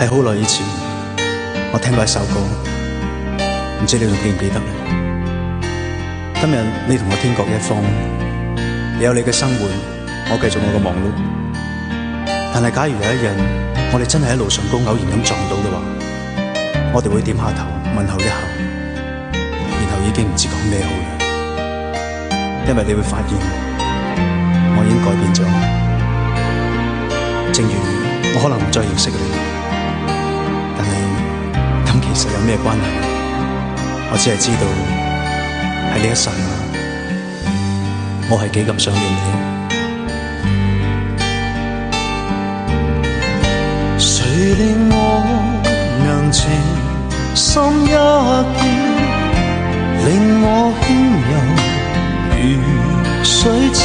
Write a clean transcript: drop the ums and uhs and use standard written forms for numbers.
喺好耐以前，我聽過一首歌，唔知你仲記唔記得呢？今日你同我天各一方，你有你嘅生活，我繼續我嘅忙碌。但係假如有一日，我哋真係喺路上高偶然咁撞到嘅話，我哋會點下頭問候一下，然後已經唔知講咩好啦。因為你會發現，我已經改變咗。正如我可能唔再認識你，但係咁其實有咩關係？我只係知道喺呢一剎那，我係幾咁想念你。誰令我能情深一見，令我輕柔如水清